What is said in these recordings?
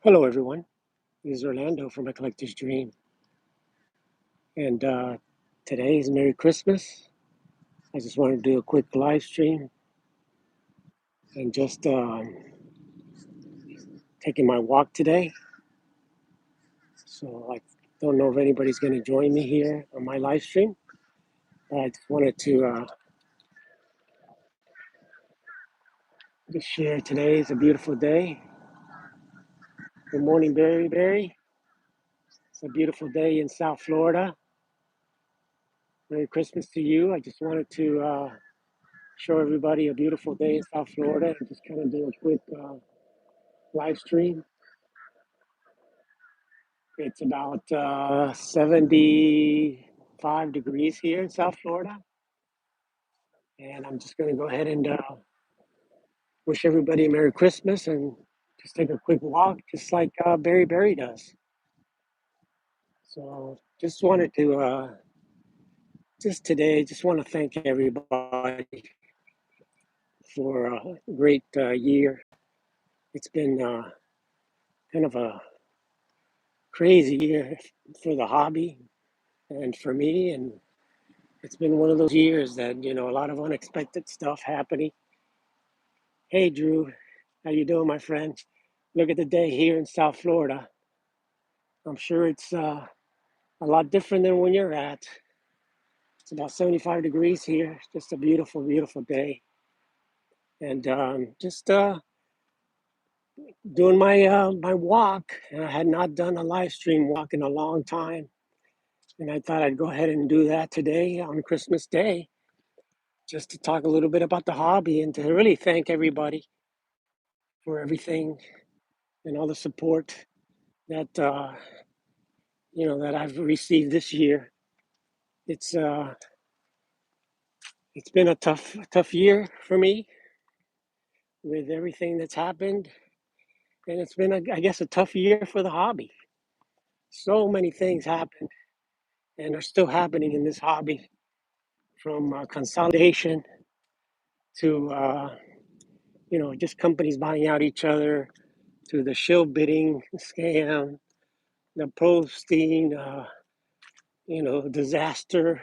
Hello, everyone. This is Orlando from A Collector's Dream. And today is Merry Christmas. I just wanted to do a quick live stream and just taking my walk today. So I don't know if anybody's going to join me here on my live stream. But I just wanted to just share today is a beautiful day. Good morning, Barry. It's a beautiful day in South Florida. Merry Christmas to you. I just wanted to show everybody a beautiful day in South Florida and just kind of do a quick live stream. It's about 75 degrees here in South Florida. And I'm just going to go ahead and wish everybody a Merry Christmas and just take a quick walk, just like Barry does. So just wanted to, just want to thank everybody for a great year. It's been kind of a crazy year for the hobby and for me. And it's been one of those years that, a lot of unexpected stuff happening. Hey, Drew, how you doing, my friend? Look at the day here in South Florida. I'm sure it's a lot different than when you're at. It's about 75 degrees here. Just a beautiful, beautiful day. And just doing my walk. And I had not done a live stream walk in a long time. And I thought I'd go ahead and do that today on Christmas Day, just to talk a little bit about the hobby and to really thank everybody for everything and all the support that that I've received this year. It's it's been a tough year for me with everything that's happened, and it's been I guess a tough year for the hobby. So many things happened and are still happening in this hobby, from consolidation to just companies buying out each other, to the shill bidding scam, the posting disaster,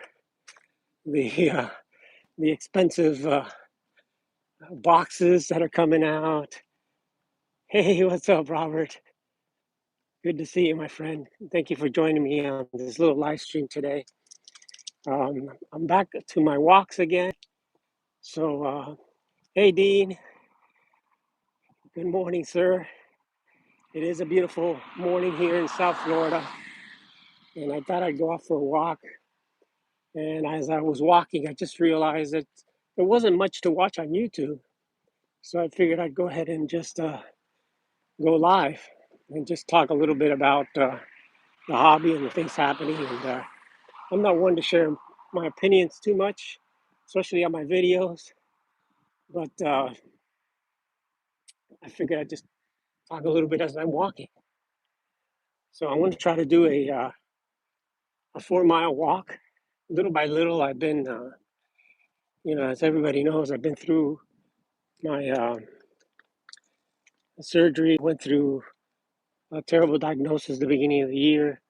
the the expensive boxes that are coming out. Hey, what's up, Robert? Good to see you, my friend. Thank you for joining me on this little live stream today. I'm back to my walks again. So, hey, Dean. Good morning, sir. It is a beautiful morning here in South Florida, and I thought I'd go off for a walk. And as I was walking, I just realized that there wasn't much to watch on YouTube. So I figured I'd go ahead and just go live and just talk a little bit about the hobby and the things happening. And I'm not one to share my opinions too much, especially on my videos. But I figured I'd just talk a little bit as I'm walking. So I want to try to do a 4 mile walk. Little by little, I've been, as everybody knows, I've been through my surgery. Went through a terrible diagnosis at the beginning of the year,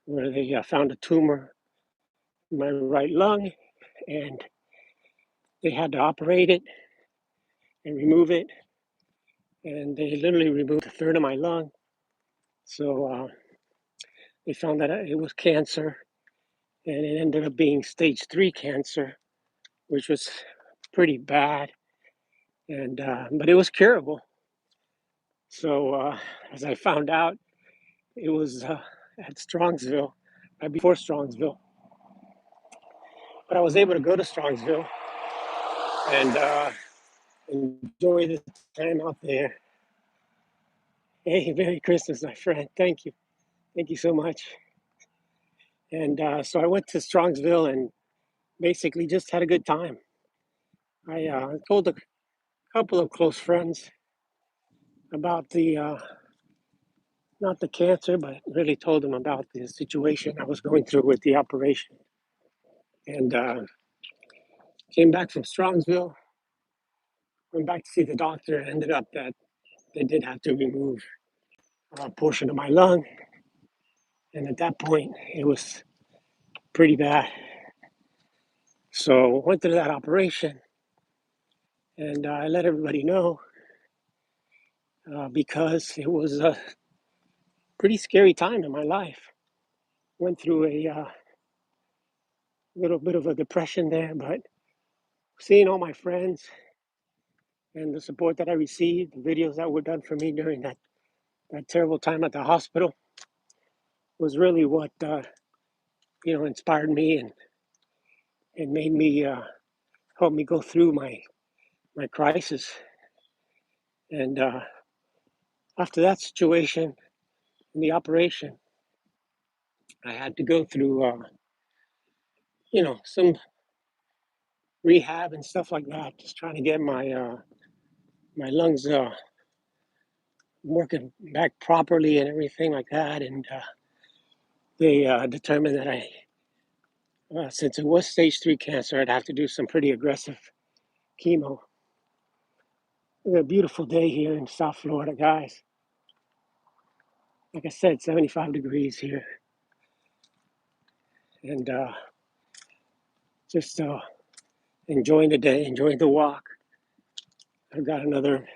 where they found a tumor in my right lung, and they had to operate it and remove it. And they literally removed a third of my lung. So they found that it was cancer, and it ended up being stage 3 cancer, which was pretty bad. And but it was curable. So as I found out, it was at Strongsville, right before Strongsville. But I was able to go to Strongsville and enjoy the time out there. Hey, Merry Christmas, my friend. Thank you. Thank you so much. And so I went to Strongsville and basically just had a good time. I told a couple of close friends about the, not the cancer, but really told them about the situation I was going through with the operation. And came back from Strongsville, went back to see the doctor. Ended up that they did have to remove a portion of my lung, and at that point, it was pretty bad. So I went through that operation, and I let everybody know because it was a pretty scary time in my life. Went through a little bit of a depression there, but seeing all my friends and the support that I received, the videos that were done for me during that terrible time at the hospital was really what inspired me and made me help me go through my crisis. And after that situation and the operation, I had to go through some rehab and stuff like that, just trying to get my lungs working back properly and everything like that. And they determined that since it was stage 3 cancer, I'd have to do some pretty aggressive chemo. It was a beautiful day here in South Florida, guys. Like I said, 75 degrees here. And just enjoying the day, enjoying the walk. I've got another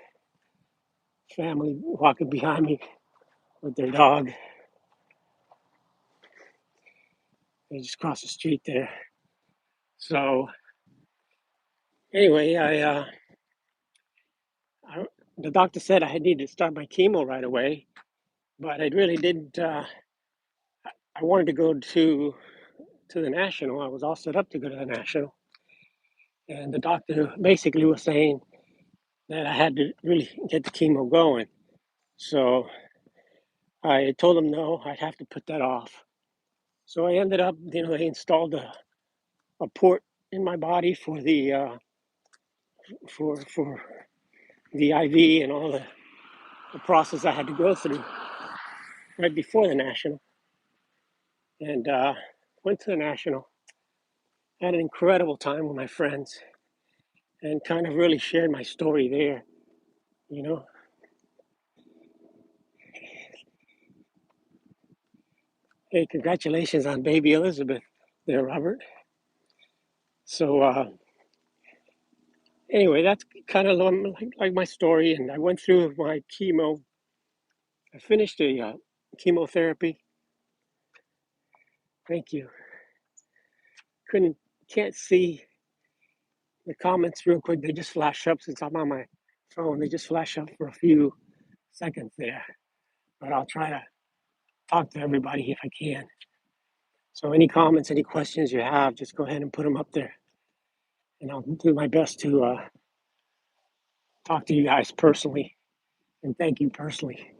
family walking behind me with their dog. They just crossed the street there. So anyway, I the doctor said I needed to start my chemo right away, but I really didn't. I wanted to go to the national. I was all set up to go to the national, and the doctor basically was saying that I had to really get the chemo going. So I told him no, I'd have to put that off. So I ended up, they installed a port in my body for for the IV and all the process I had to go through right before the national, and went to the national. Had an incredible time with my friends, and kind of really shared my story there. You know, hey, congratulations on baby Elizabeth, there, Robert. So anyway, that's kind of like my story, and I went through my chemo. I finished the chemotherapy. Thank you. Can't see the comments real quick. They just flash up since I'm on my phone. They just flash up for a few seconds there. But I'll try to talk to everybody if I can. So any comments, any questions you have, just go ahead and put them up there. And I'll do my best to talk to you guys personally and thank you personally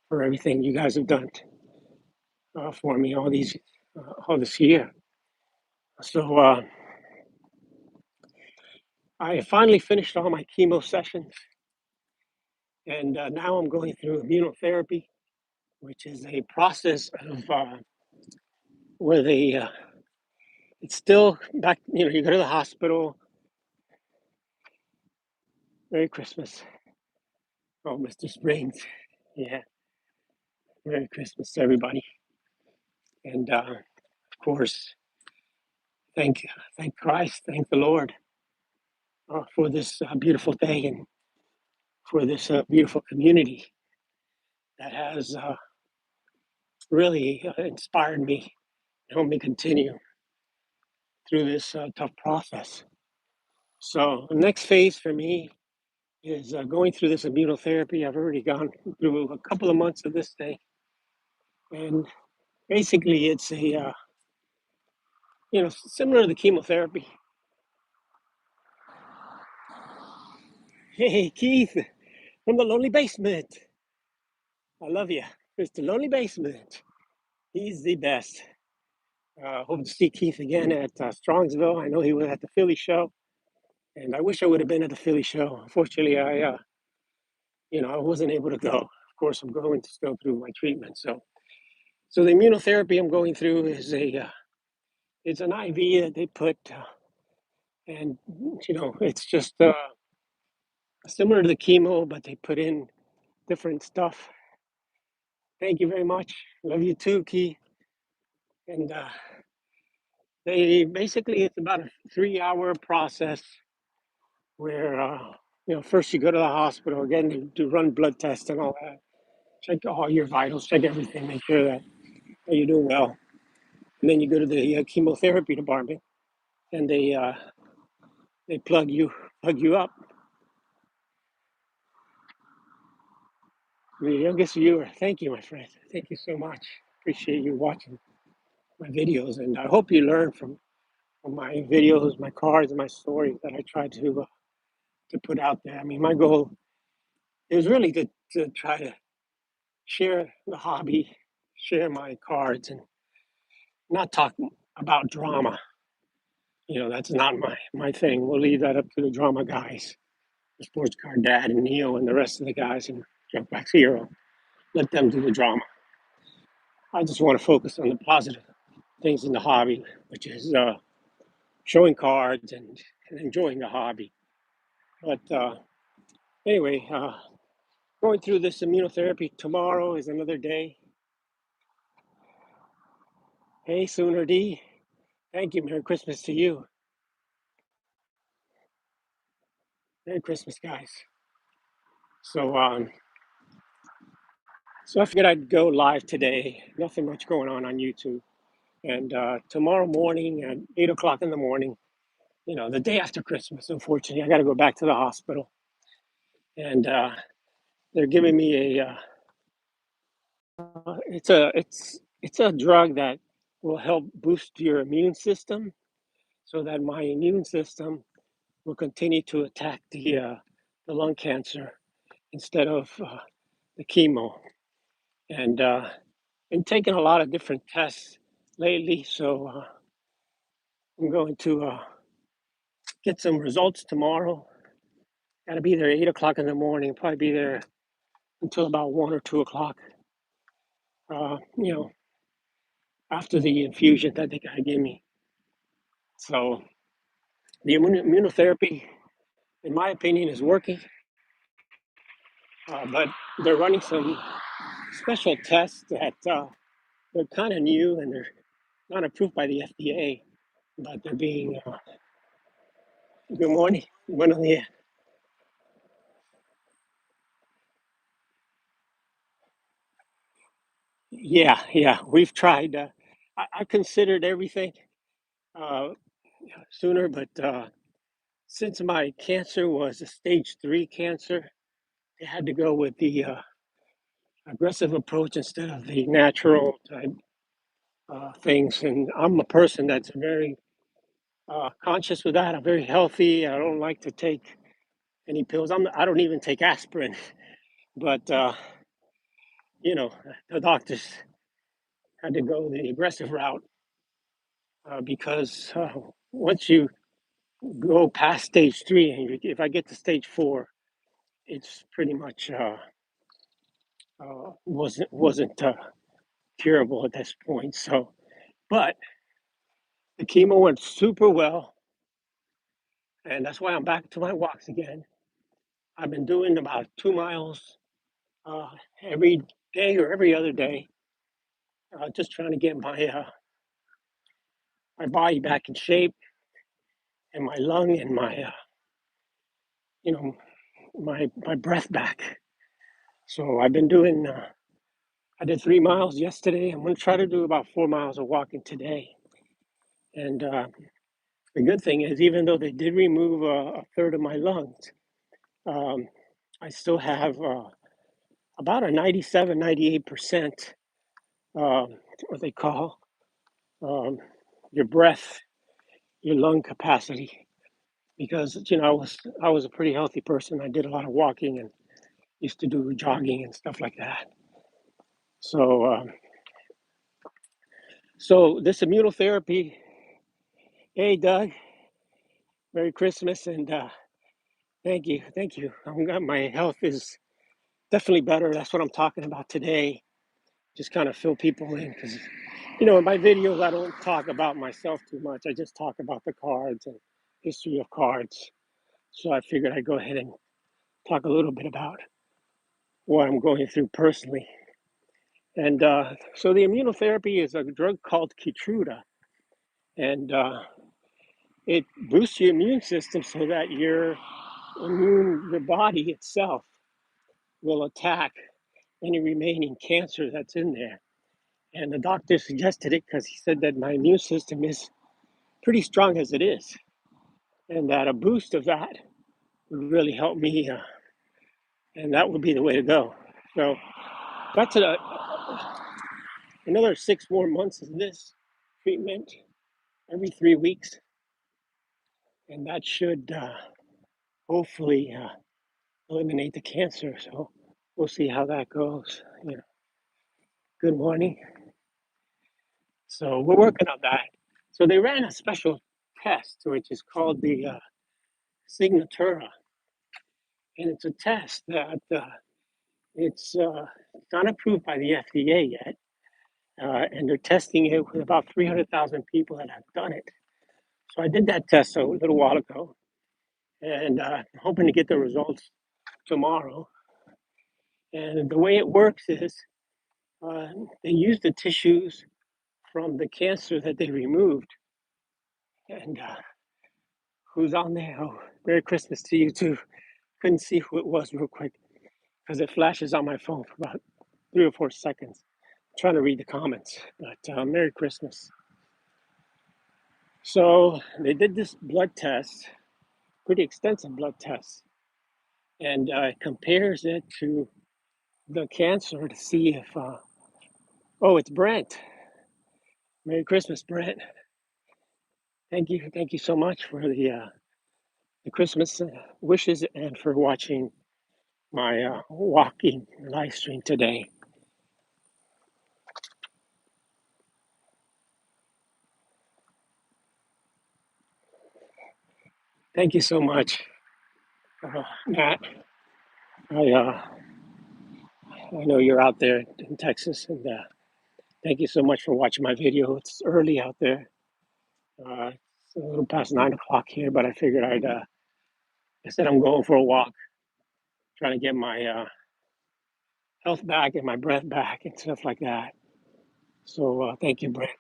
for everything you guys have done for me all this year. So I finally finished all my chemo sessions, and now I'm going through immunotherapy, which is a process of where it's still back. You go to the hospital. Merry Christmas. Oh, Mr. Springs. Yeah, Merry Christmas to everybody. And of course, thank Christ, thank the Lord for this beautiful day and for this beautiful community that has really inspired me, helped me continue through this tough process. So the next phase for me is going through this immunotherapy. I've already gone through a couple of months of this thing, and basically it's a similar to the chemotherapy. Hey, Keith from the Lonely Basement. I love you, Mr. Lonely Basement. He's the best. Hope to see Keith again at Strongsville. I know he was at the Philly show, and I wish I would have been at the Philly show. Unfortunately, I wasn't able to go. Of course, I'm going to go through my treatment. So the immunotherapy I'm going through is it's an IV that they put, and it's just similar to the chemo, but they put in different stuff Thank you very much. Love you too, Key. And they basically it's about a 3 hour process where first you go to the hospital again to run blood tests and all that, check all your vitals, check everything, make sure that you're doing well. And then you go to the chemotherapy department, and they plug you up. Your youngest viewer, thank you, my friend. Thank you so much. Appreciate you watching my videos, and I hope you learn from my videos, my cards, and my stories that I try to put out there. I mean, my goal is really to try to share the hobby, share my cards, and not talk about drama. That's not my thing. We'll leave that up to the drama guys, the sports card dad and Neo and the rest of the guys and Jumpback Hero. Let them do the drama. I just want to focus on the positive things in the hobby, which is showing cards and enjoying the hobby. But anyway, going through this immunotherapy tomorrow is another day. Hey, Sooner D. Thank you. Merry Christmas to you. Merry Christmas, guys. So, so I figured I'd go live today. Nothing much going on YouTube. And tomorrow morning at 8 o'clock in the morning, the day after Christmas, unfortunately, I got to go back to the hospital. And they're giving me it's a drug that will help boost your immune system so that my immune system will continue to attack the lung cancer instead of the chemo. And been taking a lot of different tests lately, so I'm going to get some results tomorrow. Got to be there 8 o'clock in the morning. Probably be there until about 1 or 2 o'clock. Uh, you know, after the infusion that they got to give me. So the immunotherapy, in my opinion, is working, but they're running some special tests that they're kind of new and they're not approved by the FDA, but they're being. Good morning. Buenos días. Yeah. We've tried. I considered everything uh, sooner, but since my cancer was a stage 3 cancer, they had to go with the aggressive approach instead of the natural type things. And I'm a person that's very conscious with that. I'm very healthy. I don't like to take any pills. I don't even take aspirin. But you know, the doctors had to go the aggressive route because once you go past stage 3, and if I get to stage 4, it's pretty much wasn't curable at this point. So, but the chemo went super well, and that's why I'm back to my walks again. I've been doing about 2 miles uh, every day or every other day, just trying to get my body back in shape and my lung and my you know my breath back. So I've been doing. I did 3 miles yesterday. I'm going to try to do about 4 miles of walking today. And the good thing is, even though they did remove a third of my lungs, um, I still have about a 97, 98% what they call um, your breath, your lung capacity. Because I was a pretty healthy person. I did a lot of walking and used to do jogging and stuff like that. So so this immunotherapy. Hey, Doug, Merry Christmas, and thank you. My health is definitely better. That's what I'm talking about today. Just kind of fill people in because, in my videos, I don't talk about myself too much. I just talk about the cards and history of cards. So I figured I'd go ahead and talk a little bit about what I'm going through personally. And so the immunotherapy is a drug called Keytruda, and it boosts your immune system so that your body itself will attack any remaining cancer that's in there. And the doctor suggested it because he said that my immune system is pretty strong as it is, and that a boost of that would really help me, and that would be the way to go. So that's another 6 more months of this treatment every 3 weeks, and that should hopefully eliminate the cancer. So we'll see how that goes. Good morning. So we're working on that. So they ran a special test, which is called the Signatura, and it's a test that it's not approved by the FDA yet, and they're testing it with about 300,000 people that have done it. So I did that test a little while ago, and I'm hoping to get the results tomorrow. And the way it works is they use the tissues from the cancer that they removed. And who's on there? Oh, Merry Christmas to you too. Couldn't see who it was real quick because it flashes on my phone for about 3 or 4 seconds. I'm trying to read the comments, but Merry Christmas. So they did this blood test, pretty extensive blood test, and compares it to the cancer to see if, oh, it's Brent. Merry Christmas, Brent. Thank you so much for the Christmas wishes and for watching my walking live stream today. Thank you so much, Matt. I I know you're out there in Texas, and thank you so much for watching my video. It's early out there. It's a little past 9 o'clock here, but I figured I said I'm going for a walk, trying to get my health back and my breath back and stuff like that. So thank you, Brent.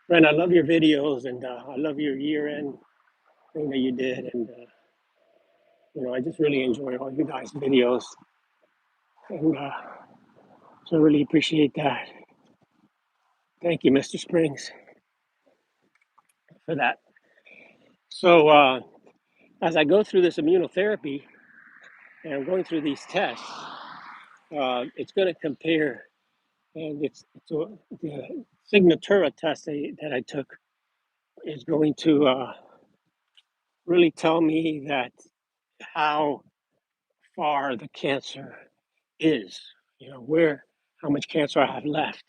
Brent, I love your videos, and I love your year-end thing that you did, and I just really enjoy all you guys' videos, and so I really appreciate that. Thank you, Mr. Springs, for that. So as I go through this immunotherapy and I'm going through these tests, it's going to compare, and the Signatura test that I took is going to really tell me that how far the cancer is, how much cancer I have left.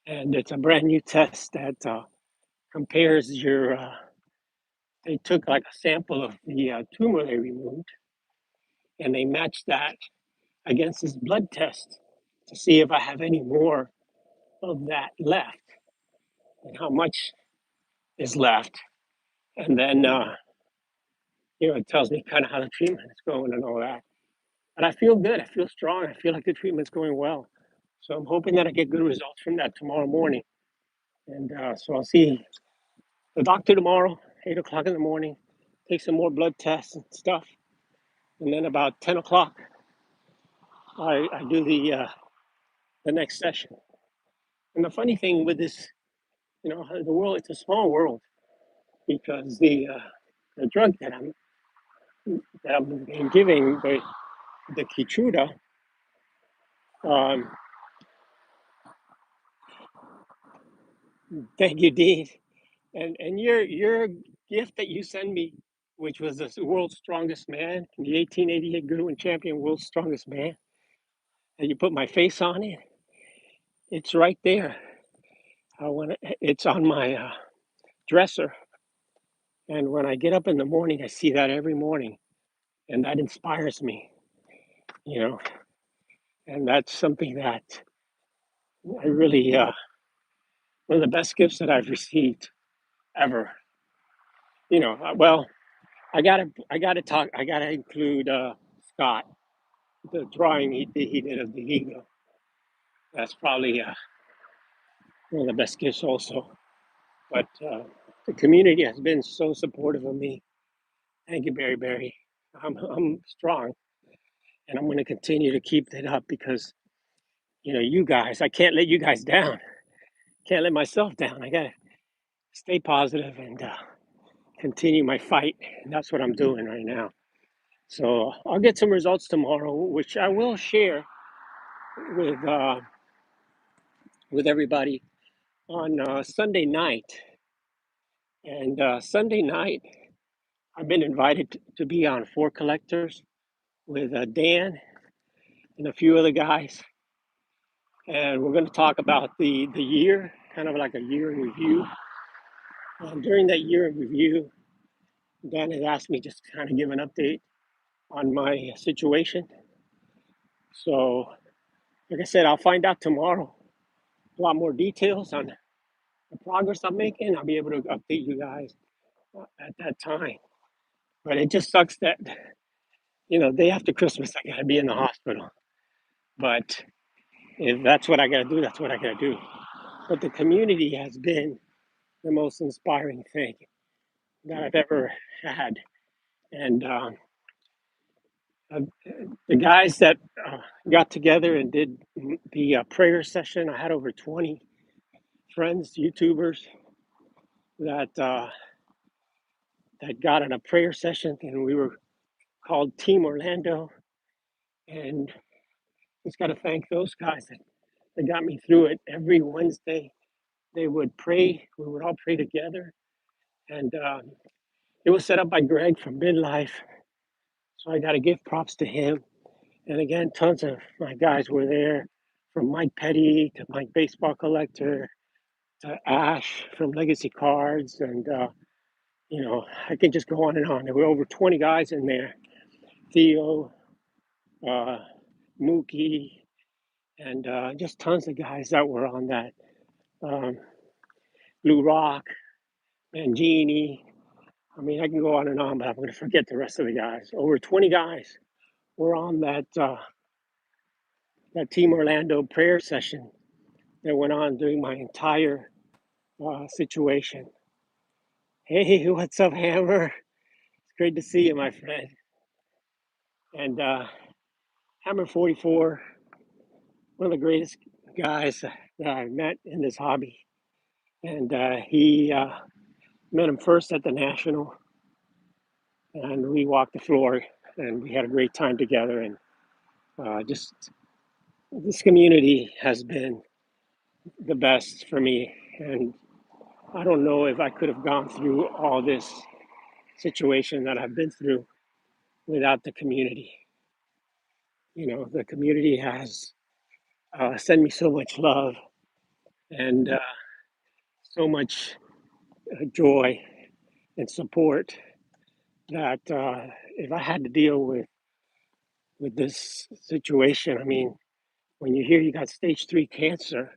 And it's a brand new test that compares they took like a sample of the tumor they removed, and they matched that against this blood test to see if I have any more of that left and how much is left. And then, it tells me kind of how the treatment is going and all that. But I feel good. I feel strong. I feel like the treatment's going well. So I'm hoping that I get good results from that tomorrow morning. And so I'll see the doctor tomorrow, 8 o'clock in the morning, take some more blood tests and stuff. And then about 10 o'clock, I do the next session. And the funny thing with this, the world, it's a small world because the drug that I'm being giving, the Keytruda, um, thank you, Dean. And your gift that you send me, which was the world's strongest man, the 1888 Goodwin champion, world's strongest man, and you put my face on it. It's right there. It's on my dresser, and when I get up in the morning, I see that every morning, and that inspires me. You know, and that's something that I really one of the best gifts that I've received ever. Well, I gotta include Scott, the drawing he did of the eagle. That's probably one of the best gifts also. But the community has been so supportive of me. Thank you, Barry Barry. I'm strong, and I'm going to continue to keep it up because you guys. I can't let you guys down. Can't let myself down. I gotta stay positive and continue my fight, and that's what I'm doing right now. So I'll get some results tomorrow, which I will share with uh, with everybody on Sunday night. And Sunday night, I've been invited to be on Four Collectors with Dan and a few other guys, and we're going to talk about the year, kind of like a year in review. And during that year in review, Dan had asked me just to kind of give an update on my situation. So, like I said, I'll find out tomorrow a lot more details on the progress I'm making. I'll be able to update you guys at that time. But it just sucks that, day after Christmas, I got to be in the hospital. But if that's what I got to do, that's what I got to do. But the community has been the most inspiring thing that I've ever had. And uh, the guys that got together and did the prayer session, I had over 20 friends, YouTubers that that got in a prayer session, and we were called Team Orlando. And just got to thank those guys that got me through it. Every Wednesday, they would pray. We would all pray together, and it was set up by Greg from Midlife. So I got to give props to him. And again, tons of my guys were there, from Mike Petty to Mike Baseball Collector to Ash from Legacy Cards, and I can just go on and on. There were over 20 guys in there. Theo, uh, Mookie, and just tons of guys that were on that. Um, Blue Rock, Mangini. I mean, I can go on and on, but I'm going to forget the rest of the guys. Over 20 guys were on that Team Orlando prayer session that went on during my entire situation. Hey, what's up, Hammer? It's great to see you, my friend. And Hammer 44, one of the greatest guys that I met in this hobby. And he met him first at the National, and we walked the floor, and we had a great time together. And just this community has been the best for me. And I don't know if I could have gone through all this situation that I've been through without the community. The community has sent me so much love and so much joy and support that if I had to deal with this situation, I mean, when you hear you got stage 3 cancer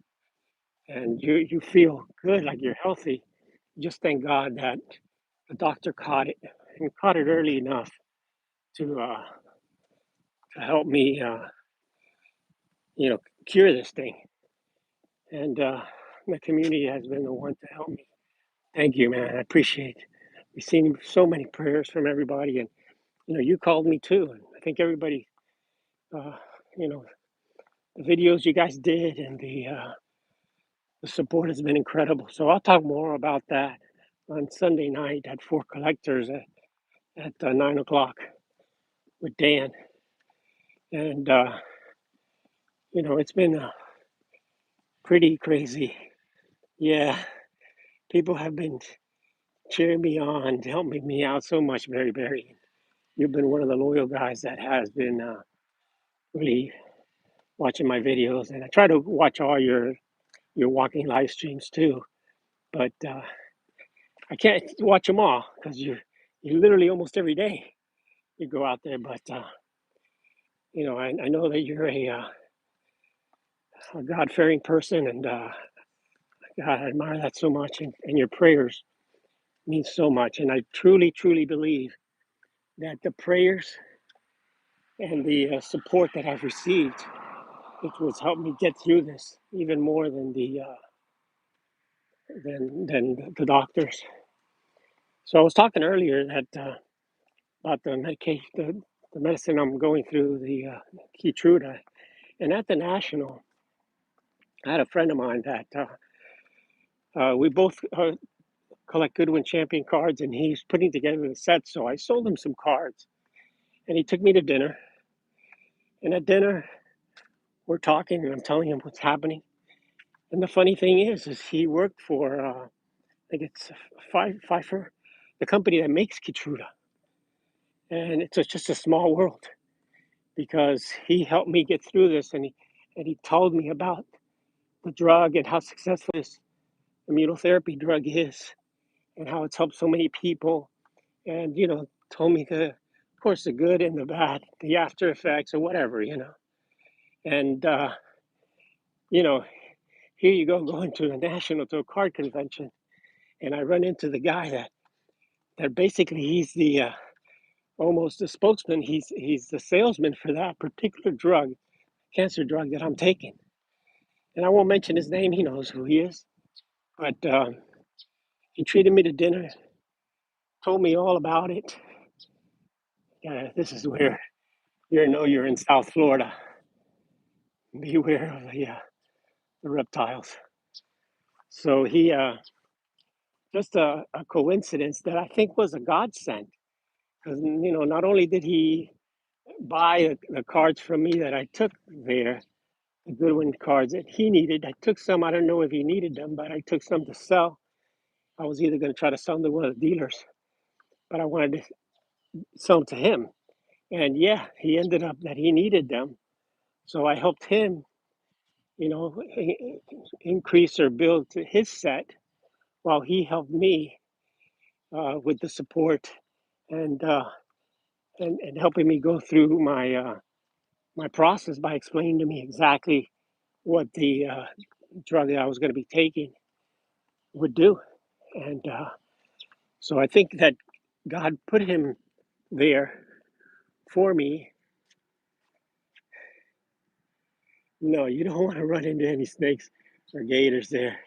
and you feel good, like you're healthy, just thank God that the doctor caught it and caught it early enough to help me, cure this thing. And the community has been the one to help me. Thank you, man. I appreciate receiving so many prayers from everybody, and you called me too. And I think everybody, uh, you know, the videos you guys did and the support has been incredible. So I'll talk more about that on Sunday night at Four Collectors at 9 o'clock with Dan. And it's been pretty crazy. Yeah, people have been cheering me on, helping me out so much, Barry Barry. You've been one of the loyal guys that has been really watching my videos, and I try to watch all your walking live streams too. But I can't watch them all because you literally almost every day you go out there. But I know that you're a God fearing person, and God, I admire that so much, and your prayers mean so much. And I truly, truly believe that the prayers and the support that I've received It was helped me get through this even more than the doctors. So I was talking earlier that about the medication, the medicine I'm going through, the Keytruda, and at the national, I had a friend of mine that we both collect Goodwin Champion cards, and he's putting together the set. So I sold him some cards, and he took me to dinner. And at dinner, we're talking, and I'm telling him what's happening. And the funny thing is he worked for I think it's Pfeiffer, the company that makes Keytruda, and it's just a small world because he helped me get through this, and he told me about the drug and how successful this immunotherapy drug is, and how it's helped so many people, and told me of course, the good and the bad, the after effects or whatever, and you know, here you go going to a card convention, and I run into the guy that basically he's the almost the spokesman. He's the salesman for that particular drug, cancer drug that I'm taking. And I won't mention his name. He knows who he is. But he treated me to dinner, told me all about it. This is where you're in South Florida. Beware of the reptiles. So he just a coincidence that I think was a godsend, because not only did he buy the cards from me that I took there, the Goodwin cards that he needed. I took some. I don't know if he needed them, but I took some to sell. I was either going to try to sell them to one of the dealers, but I wanted to sell them to him. And yeah, he ended up that he needed them. So I helped him, increase or build his set while he helped me with the support and, uh, and helping me go through my process by explaining to me exactly what the drug that I was going to be taking would do. And so I think that God put him there for me. No, you don't want to run into any snakes or gators there.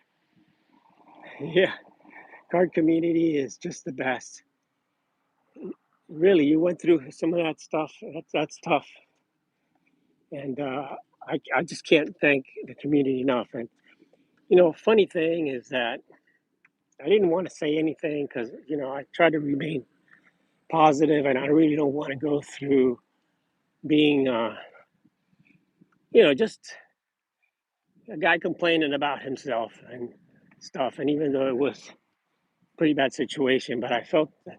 Yeah, card community is just the best. Really, you went through some of that stuff. That's tough, and I just can't thank the community enough. And funny thing is that I didn't want to say anything because I try to remain positive, and I really don't want to go through being just a guy complaining about himself and stuff. And even though it was a pretty bad situation, but I felt that,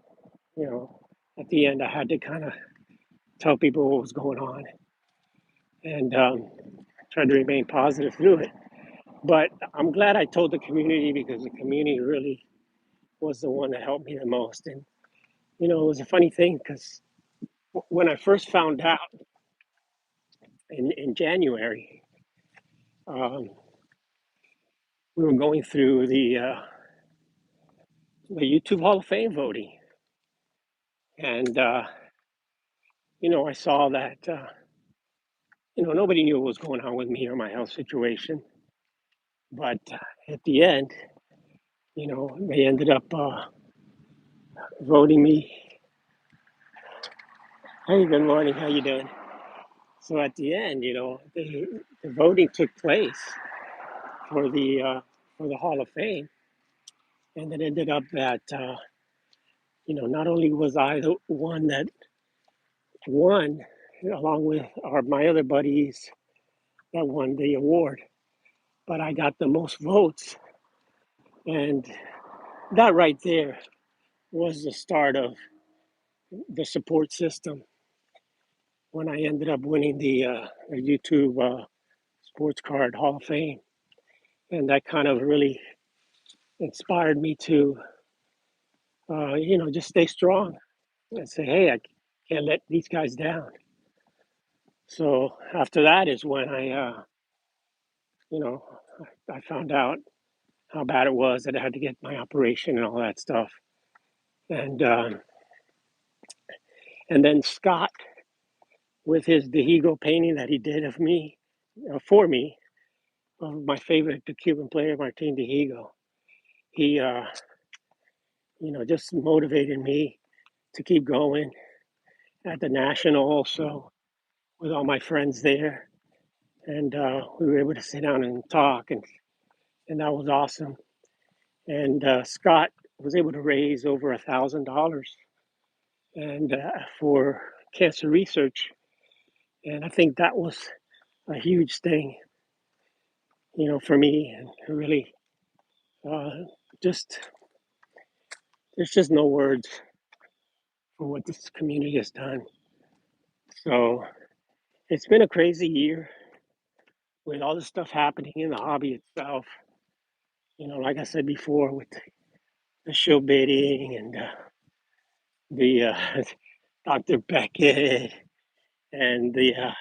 at the end, I had to kind of tell people what was going on and try to remain positive through it. But I'm glad I told the community because the community really was the one that helped me the most. And, it was a funny thing because when I first found out in January, um, we were going through the YouTube Hall of Fame voting. And, I saw that, nobody knew what was going on with me or my health situation. But at the end, they ended up voting me. Hey, good morning. How you doing? So at the end, the voting took place for the Hall of Fame, and it ended up that not only was I the one that won, along with my other buddies that won the award, but I got the most votes, and that right there was the start of the support system when I ended up winning the YouTube Sports Card Hall of Fame. And that kind of really inspired me to, just stay strong and say, hey, I can't let these guys down. So after that is when you know, I found out how bad it was that I had to get my operation and all that stuff. And then Scott, with his Dahigo painting that he did of me, for me of my favorite, the Cuban player, Martin Dihigo. He, just motivated me to keep going at the National also with all my friends there. And we were able to sit down and talk, and that was awesome. And Scott was able to raise over $1,000 and for cancer research, and I think that was a huge thing, for me, and really, uh, just there's just no words for what this community has done. So it's been a crazy year with all the stuff happening in the hobby itself. Like I said before, with the show bidding and the Dr. Beckett and the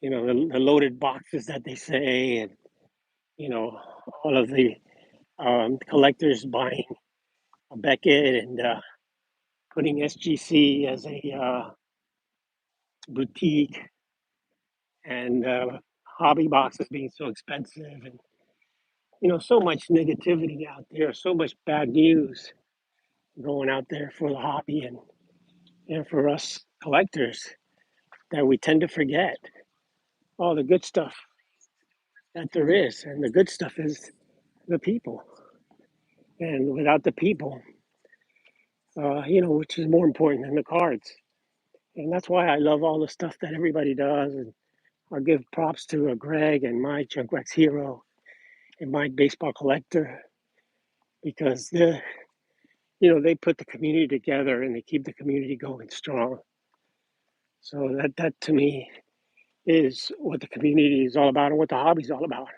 loaded boxes that they say, and all of the collectors buying a Beckett and putting SGC as a boutique, and hobby boxes being so expensive, and so much negativity out there, so much bad news going out there for the hobby and for us collectors, that we tend to forget all the good stuff that there is. And the good stuff is the people. And without the people, which is more important than the cards. And that's why I love all the stuff that everybody does. And I'll give props to Greg and Mike, Junkwax Hero, and Mike Baseball Collector, because they put the community together and they keep the community going strong. So that to me is what the community is all about and what the hobby is all about.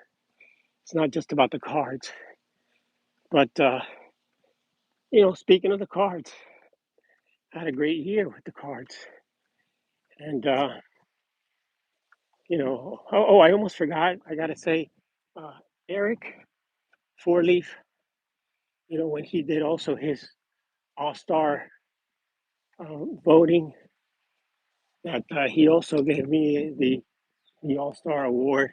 It's not just about the cards, but speaking of the cards, I had a great year with the cards, and I almost forgot. I got to say, uh, Eric Four Leaf, when he did also his All Star voting, that he also gave me the All Star Award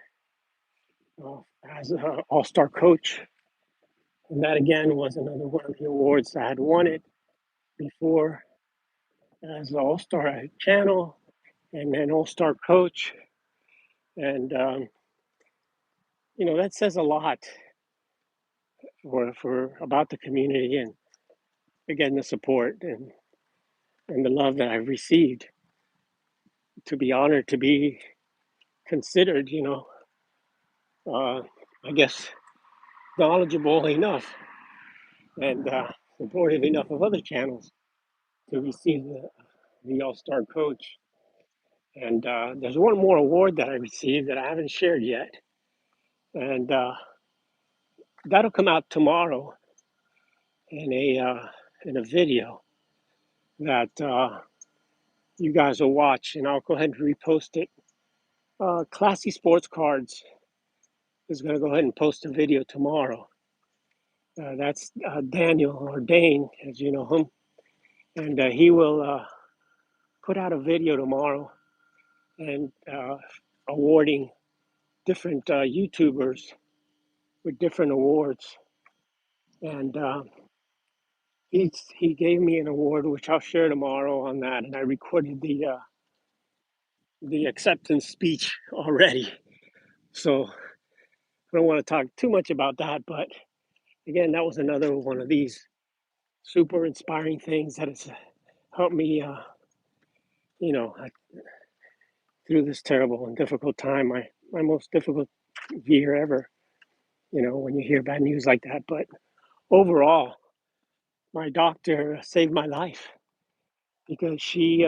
uh, as an All Star coach, and that again was another one of the awards I had won it before as the All Star channel and then All Star coach, and that says a lot for about the community, and again the support and the love that I've received, to be honored to be considered, uh, I guess, knowledgeable enough and supportive enough of other channels to receive the All Star Coach. And there's one more award that I received that I haven't shared yet, and that'll come out tomorrow in a video that you guys will watch, and I'll go ahead and repost it. Classy Sports Cards is going to go ahead and post a video tomorrow. That's Daniel, or Dane, as you know him, and he will put out a video tomorrow and awarding different YouTubers with different awards. And he gave me an award, which I'll share tomorrow on that. And I recorded the acceptance speech already, so I don't want to talk too much about that. But again, that was another one of these super inspiring things that has helped me, through this terrible and difficult time, my most difficult year ever. When you hear bad news like that, but overall, my doctor saved my life because she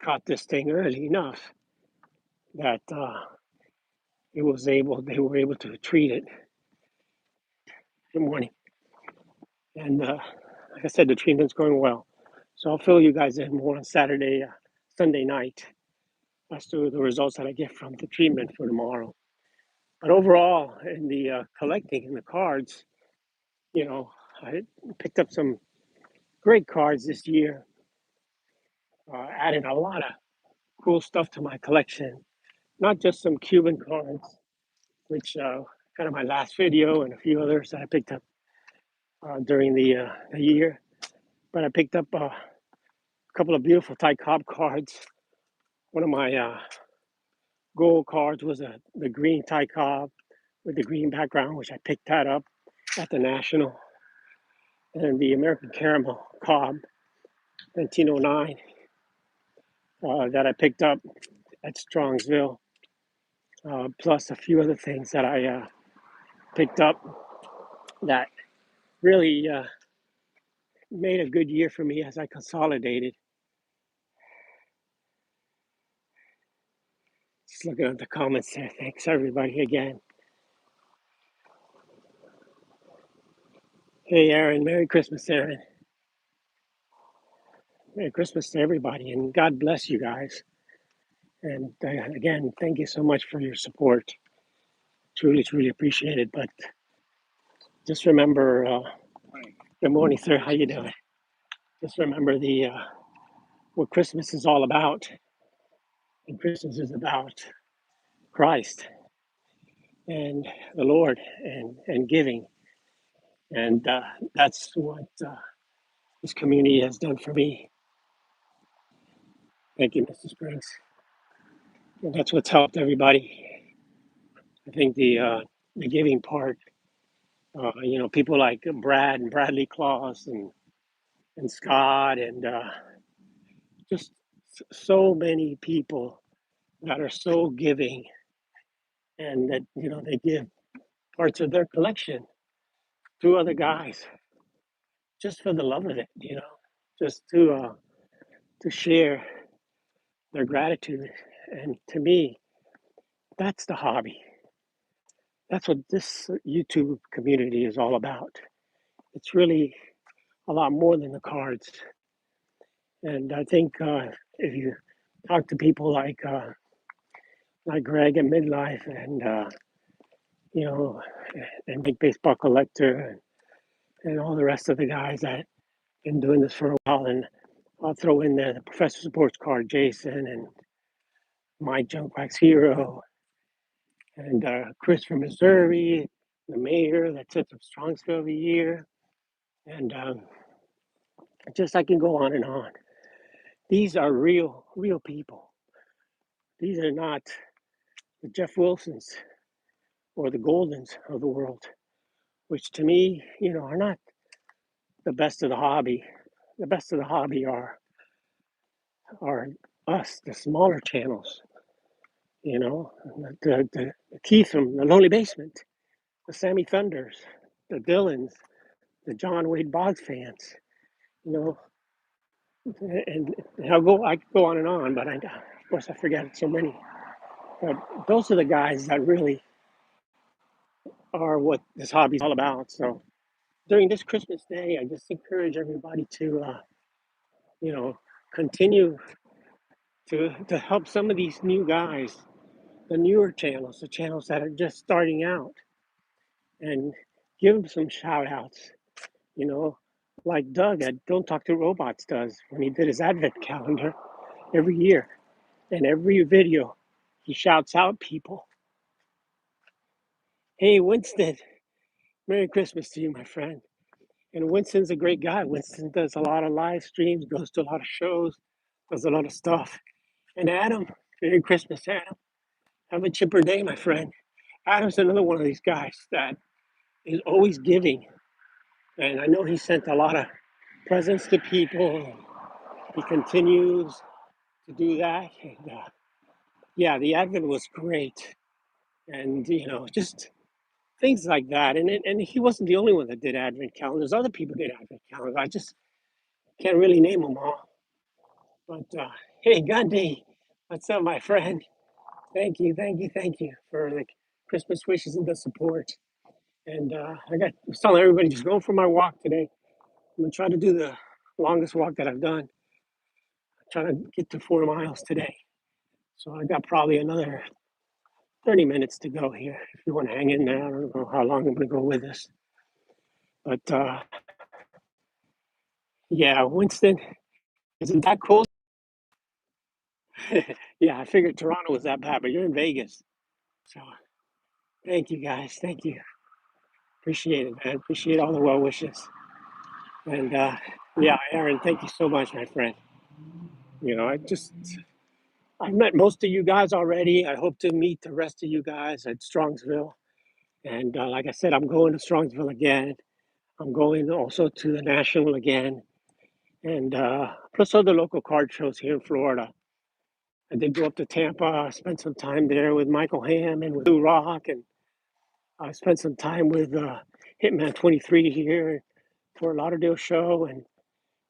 caught this thing early enough that they were able to treat it in the morning, and like I said, the treatment's going well. So I'll fill you guys in more on Saturday, Sunday night, as to the results that I get from the treatment for tomorrow. But overall, in the collecting in the cards, I picked up some great cards this year, added a lot of cool stuff to my collection. not just some Cuban cards, which kind of my last video and a few others that I picked up during the year. But I picked up a couple of beautiful Ty Cobb cards. One of my gold cards was the green Ty Cobb with the green background, which I picked that up at the National, and the American Caramel Cobb 1909 that I picked up at Strongsville, plus a few other things that I picked up that really made a good year for me as I consolidated. Just looking at the comments there. Thanks everybody again. Hey Aaron, Merry Christmas, Aaron. Merry Christmas to everybody, and God bless you guys. And again, thank you so much for your support. Truly, truly appreciate it. But just remember, good morning, sir. How you doing? Just remember the what Christmas is all about. And Christmas is about Christ and the Lord and giving. And that's what this community has done for me. Thank you, Mr. Springs. And that's what's helped everybody. I think the giving part, people like Brad and Bradley Claus and Scott and just so many people that are so giving and that, they give parts of their collection to other guys just for the love of it, just to share their gratitude. And to me, that's the hobby. That's what this YouTube community is all about. It's really a lot more than the cards. And I think if you talk to people like Greg at Midlife and you know and Big Baseball Collector and all the rest of the guys that been doing this for a while, and I'll throw in there the Professor Sports Card Jason and Mike Junkwax Hero and Chris from Missouri, the mayor that sets up Strongsville every year, and just I can go on and on. These are real people. These are not the Jeff Wilsons or the Goldens of the world, which to me, are not the best of the hobby. The best of the hobby are us, the smaller channels. The Keith from the Lonely Basement, the Sammy Thunders, the Dylans, the John Wade Boggs fans. You know, and I could go on and on, but of course I forget so many. But those are the guys that really are what this hobby is all about. So during this Christmas day, I just encourage everybody to, continue to help some of these new guys, the newer channels, the channels that are just starting out, and give them some shout outs, you know, like Doug at Don't Talk to Robots does when he did his advent calendar every year. And every video, he shouts out people. Hey, Winston, Merry Christmas to you, my friend. And Winston's a great guy. Winston does a lot of live streams, goes to a lot of shows, does a lot of stuff. And Adam, Merry Christmas, Adam. Have a chipper day, my friend. Adam's another one of these guys that is always giving. And I know he sent a lot of presents to people. He continues to do that. And yeah, the Advent was great. And, just things like that. And he wasn't the only one that did Advent calendars. Other people did Advent calendars. I just can't really name them all. But hey, Gandhi, what's up, my friend? Thank you for the Christmas wishes and the support. And I was telling everybody just go for my walk today. I'm gonna try to do the longest walk that I've done. Trying to get to 4 miles today. So I got probably another 30 minutes to go here. If you want to hang in there, I don't know how long I'm gonna go with this. But yeah, Winston, isn't that cool? Yeah, I figured Toronto was that bad, but you're in Vegas. So thank you guys. Thank you. Appreciate it, man. Appreciate all the well wishes. And yeah, Aaron, thank you so much, my friend. I met most of you guys already. I hope to meet the rest of you guys at Strongsville. And like I said, I'm going to Strongsville again. I'm going also to the National again, and plus other local card shows here in Florida. I did go up to Tampa, spent some time there with Michael Ham and with Lou Rock, and I spent some time with Hitman 23 here for a Lauderdale show,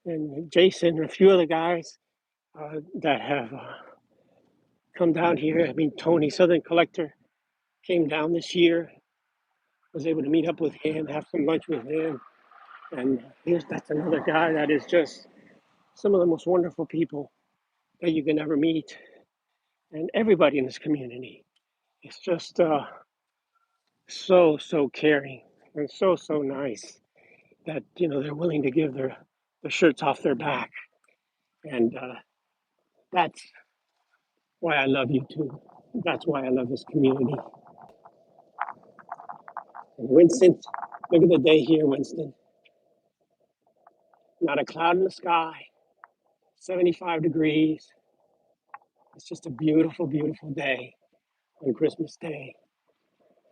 and Jason and a few other guys that have come down here. I mean, Tony, Southern Collector, came down this year. Was able to meet up with him, have some lunch with him, and that's another guy that is just some of the most wonderful people that you can ever meet, and everybody in this community is just so caring and so nice that they're willing to give their shirts off their back, and that's why I love you too. That's why I love this community. And Winston, look at the day here, Winston. Not a cloud in the sky, 75 degrees. It's just a beautiful day on Christmas Day.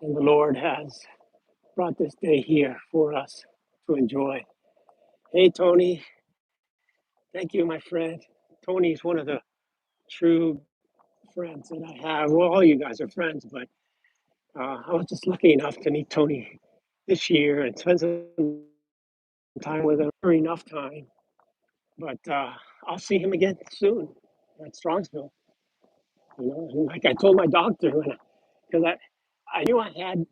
And the Lord has brought this day here for us to enjoy. Hey, Tony. Thank you, my friend. Tony is one of the true friends that I have. Well, all you guys are friends, but I was just lucky enough to meet Tony this year and spend some time with him. Not enough time, but I'll see him again soon at Strongsville. And like I told my doctor, because I knew I had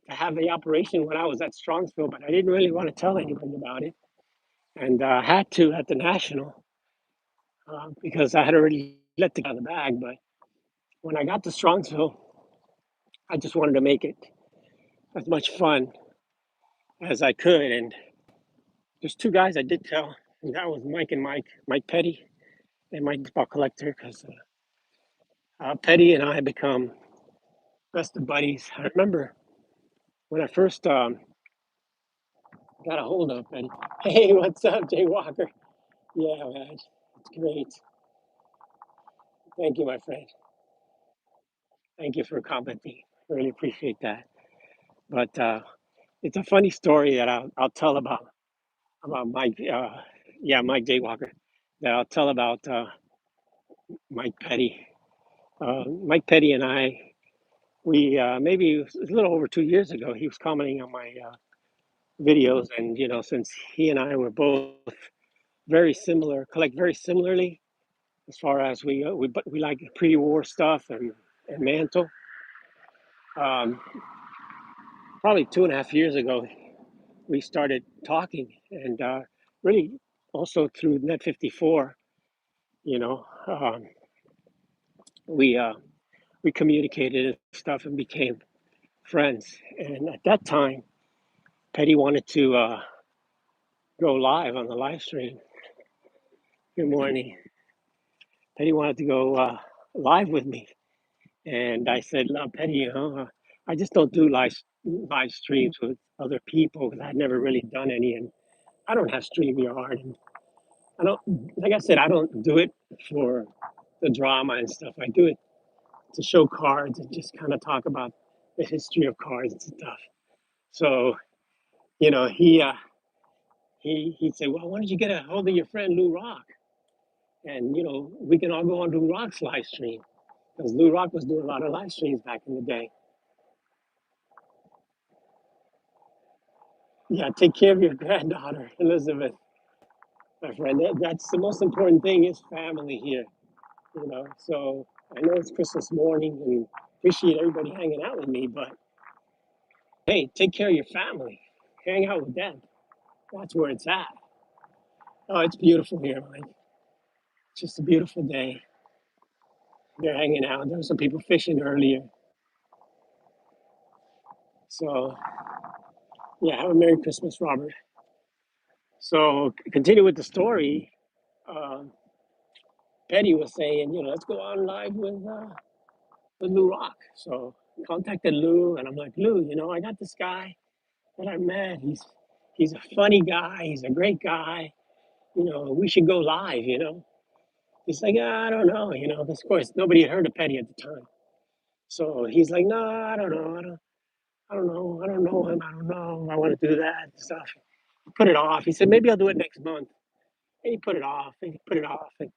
to have the operation when I was at Strongsville, but I didn't really want to tell anybody about it, and I had to at the National because I had already let the cat out of the bag. But when I got to Strongsville, I just wanted to make it as much fun as I could. And there's two guys I did tell, and that was Mike Petty, and Mike Baseball Collector, because Petty and I become best of buddies. I remember when I first got a hold of Petty. Hey, what's up, Jay Walker? Yeah, man, it's great. Thank you, my friend. Thank you for commenting. Really appreciate that. But it's a funny story that I'll tell about Mike. Yeah, Mike J. Walker. That I'll tell about Mike Petty. Mike Petty and I, we maybe it was a little over 2 years ago. He was commenting on my videos, and since he and I were both very similar, collect very similarly as far as we like pre-war stuff and mantle. Um, Probably 2.5 years ago, we started talking, and really also through Net 54. You know, um, we uh, we communicated and stuff and became friends. And at that time, Petty wanted to go live on the live stream. Good morning. Petty wanted to go live with me, and I said, "No, Petty, I just don't do live streams with other people because I'd never really done any, and I don't have StreamYard, and I don't, like I said, I don't do it for the drama and stuff. I do it to show cards and just kind of talk about the history of cards and stuff." So, you know, he said, "Well, why don't you get a hold of your friend Lou Rock, and we can all go on Lou Rock's live stream because Lou Rock was doing a lot of live streams back in the day." Yeah, take care of your granddaughter, Elizabeth, my friend. That's the most important thing is family here. So I know it's Christmas morning and appreciate everybody hanging out with me, but hey, take care of your family. Hang out with them. That's where it's at. Oh, it's beautiful here, Mike. It's just a beautiful day. They're hanging out. There were some people fishing earlier. So yeah, have a Merry Christmas, Robert. So continue with the story. Uh, Petty was saying, let's go on live with Lou Rock. So contacted Lou, and I'm like, Lou, I got this guy that I met. He's a funny guy. He's a great guy. We should go live. He's like, I don't know. Of course, nobody had heard of Petty at the time. So he's like, no, I don't know. I don't know. I don't know him. I don't know. I want to do that and stuff. Put it off. He said, maybe I'll do it next month. And he put it off. And he put it off. And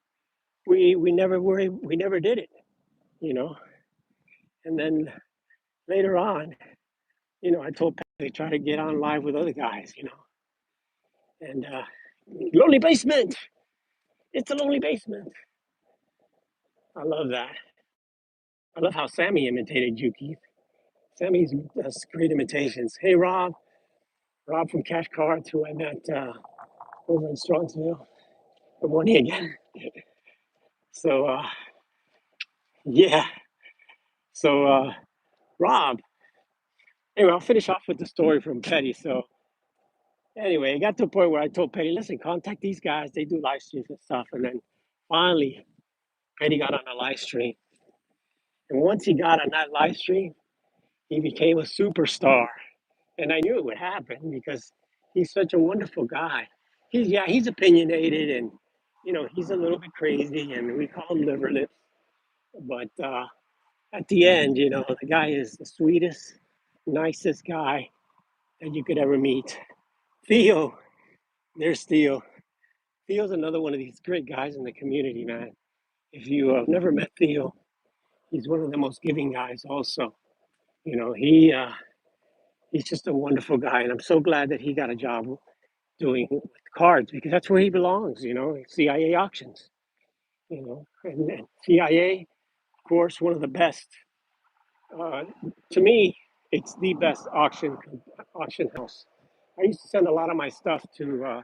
we never did it. You know. And then later on, I told Petty to try to get on live with other guys. And lonely basement. It's a lonely basement. I love that. I love how Sammy imitated you, Keith. Sammy does great imitations. Hey, Rob from Cash Cards, who I met over in Strongsville. Good morning again. So, yeah. So, Rob, anyway, I'll finish off with the story from Petty. So, anyway, it got to a point where I told Petty, listen, contact these guys. They do live streams and stuff. And then finally, Petty got on a live stream. And once he got on that live stream, he became a superstar. And I knew it would happen because he's such a wonderful guy. He's opinionated and he's a little bit crazy, and we call him liver lips. But at the end, the guy is the sweetest, nicest guy that you could ever meet. Theo, there's Theo. Theo's another one of these great guys in the community, man. If you have never met Theo, he's one of the most giving guys. Also, he's just a wonderful guy, and I'm so glad that he got a job doing with cards because that's where he belongs. CIA auctions. And CIA, of course, one of the best. Uh, to me, it's the best auction house. I used to send a lot of my stuff to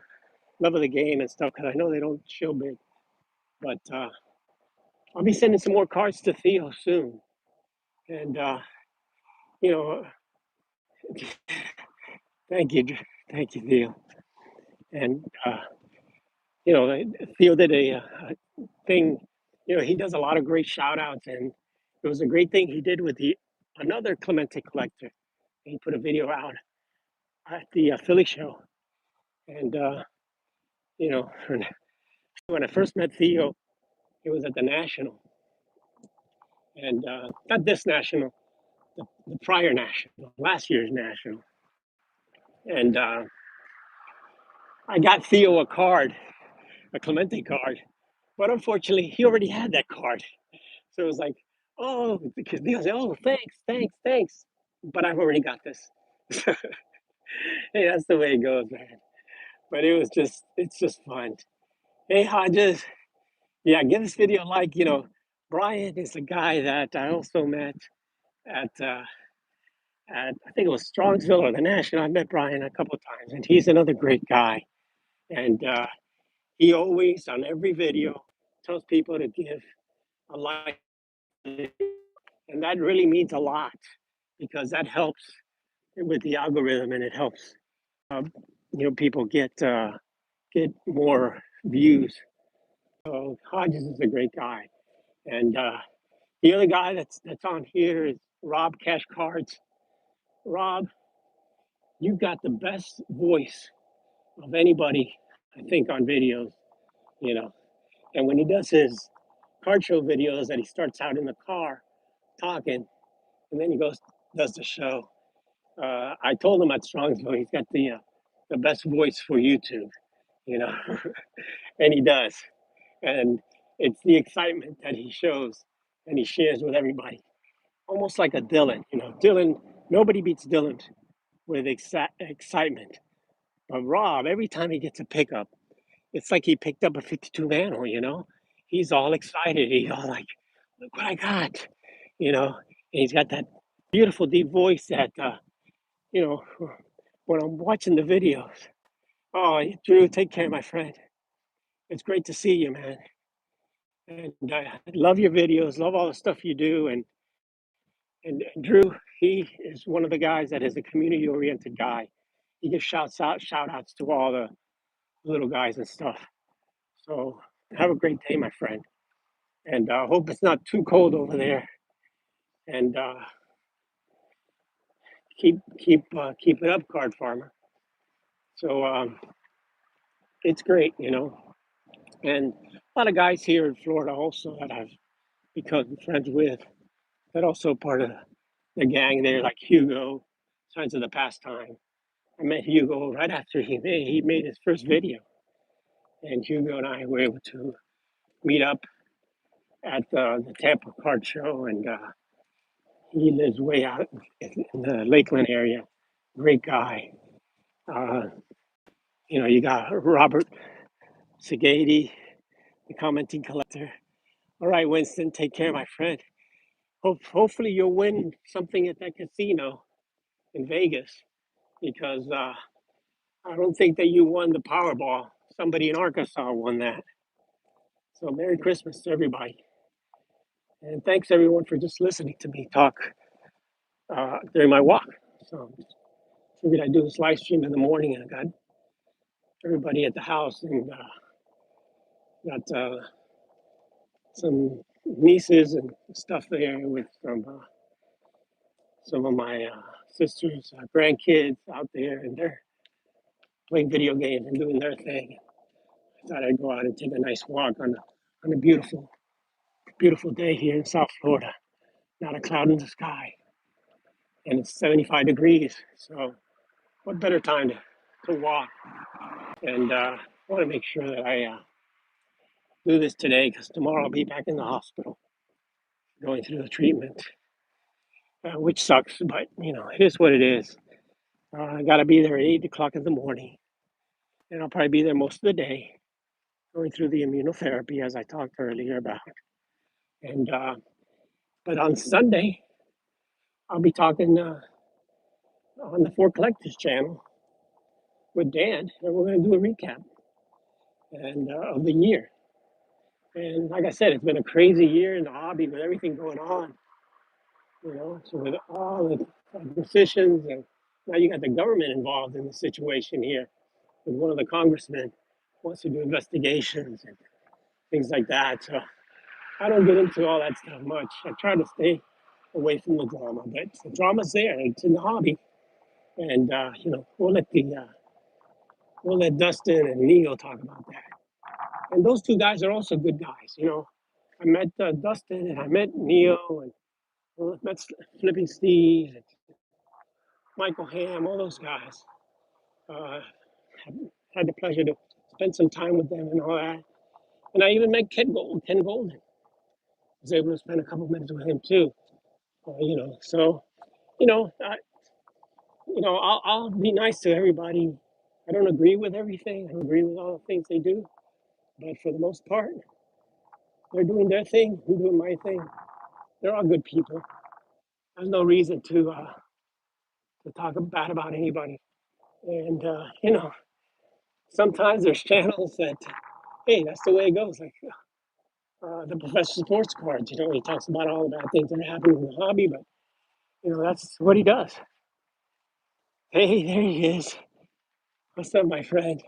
Love of the Game and stuff because I know they don't show big. But I'll be sending some more cards to Theo soon. And you know, thank you, thank you, Theo. And Theo did a thing. He does a lot of great shout outs, and it was a great thing he did with the another Clemente collector. He put a video out at the Philly show, and you know, when I first met Theo, it was at the National, and not this National, the prior National, last year's National, and I got Theo a card, a Clemente card, but unfortunately, he already had that card, so it was like, oh, because Theo said, oh, thanks, but I've already got this. Hey, that's the way it goes, man. But it's just fun. Hey, Hodges, yeah, give this video a like. Brian is a guy that I also met at I think it was Strongsville or the National. I met Brian a couple of times, and he's another great guy. And he always on every video tells people to give a like, and that really means a lot because that helps with the algorithm, and it helps um, people get more views. So Hodges is a great guy, and the other guy that's on here is Rob Cash Cards. Rob, you've got the best voice of anybody, I think, on videos. You know, and when he does his card show videos, that he starts out in the car talking, and then he goes does the show. I told him at Strongsville he's got the best voice for YouTube. You know, and he does, and it's the excitement that he shows and he shares with everybody, almost like a Dylan. Dylan. Nobody beats Dylan with excitement. But Rob, every time he gets a pickup, it's like he picked up a 52 manual. He's all excited. He's all like, "Look what I got!" And he's got that beautiful deep voice that you know when I'm watching the videos. Oh, Drew, take care, my friend. It's great to see you, man. And I love your videos. Love all the stuff you do. And Drew, he is one of the guys that is a community-oriented guy. He gives shout outs to all the little guys and stuff. So have a great day, my friend. and hope it's not too cold over there. And keep it up, card farmer. So it's great, you know. And a lot of guys here in Florida also that I've become friends with that also part of the gang there, like Hugo, Signs of the Pastime. I met Hugo right after he made his first video, and Hugo and I were able to meet up at the Tampa Card Show, and he lives way out in the Lakeland area. Great guy. Uh, you know, you got Robert Sagadi, the commenting collector. All right, Winston, take care, my friend. Hopefully you'll win something at that casino in Vegas because I don't think that you won the Powerball. Somebody in Arkansas won that. So Merry Christmas to everybody. And thanks everyone for just listening to me talk during my walk. So figured I'd do this live stream in the morning, and I got everybody at the house, and got some nieces and stuff there with some of my sisters, grandkids out there, and they're playing video games and doing their thing. I thought I'd go out and take a nice walk on a beautiful day here in South Florida. Not a cloud in the sky, and it's 75 degrees. So what better time to walk? And I want to make sure that I do this today because tomorrow I'll be back in the hospital going through the treatment, which sucks, but you know, it is what it is. I got to be there at 8 o'clock in the morning, and I'll probably be there most of the day going through the immunotherapy as I talked earlier about. And but on Sunday, I'll be talking on the Four Collectors channel with Dan, and we're going to do a recap and of the year. And like I said, it's been a crazy year in the hobby with everything going on. You know, so with all the decisions, and now you got the government involved in the situation here. With one of the congressmen wants to do investigations and things like that. So I don't get into all that stuff much. I try to stay away from the drama, but the drama's there. It's in the hobby, and you know, we'll let Dustin and Neil talk about that. And those two guys are also good guys. You know, I met Dustin and I met Neil and met Flipping Steve and Michael Ham, all those guys. Uh, had the pleasure to spend some time with them and all that. And I even met Ken Golden. I was able to spend a couple minutes with him too. You know, so you know, I'll be nice to everybody. I don't agree with everything. I don't agree with all the things they do, but for the most part, they're doing their thing. I'm doing my thing. They're all good people. There's no reason to talk bad about anybody. And you know, sometimes there's channels that, hey, that's the way it goes. Like the professional sports cards. You know, he talks about all the bad things that are happening in the hobby, but you know, that's what he does. Hey, there he is. What's up, my friend?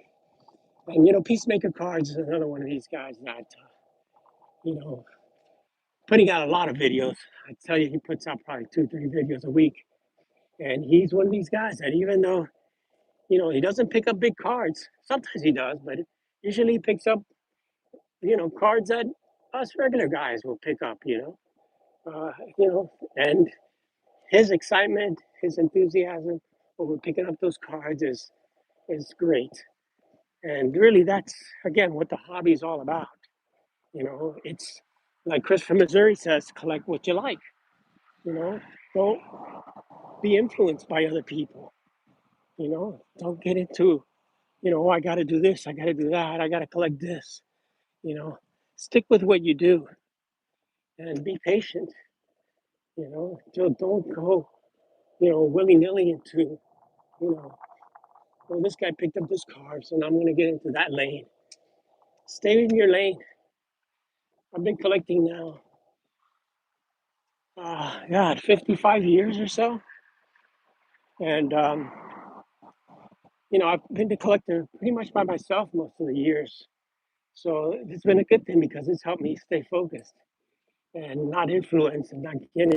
And you know, Peacemaker Cards is another one of these guys that you know, putting out a lot of videos. I tell you, he puts out probably 2, 3 videos a week, and he's one of these guys that even though you know he doesn't pick up big cards, sometimes he does, but usually he picks up you know cards that us regular guys will pick up. You know, and his excitement, his enthusiasm over picking up those cards is great. And really, that's again what the hobby is all about. You know, it's like Chris from Missouri says, collect what you like. You know, don't be influenced by other people. You know, don't get into, you know, oh, I got to do this, I got to do that, I got to collect this. You know, stick with what you do and be patient. You know, don't go, you know, willy nilly into, you know, well, this guy picked up this card, so now I'm going to get into that lane. Stay in your lane. I've been collecting now, God, 55 years or so. And, you know, I've been a collector pretty much by myself most of the years. So it's been a good thing because it's helped me stay focused. and not influence and not get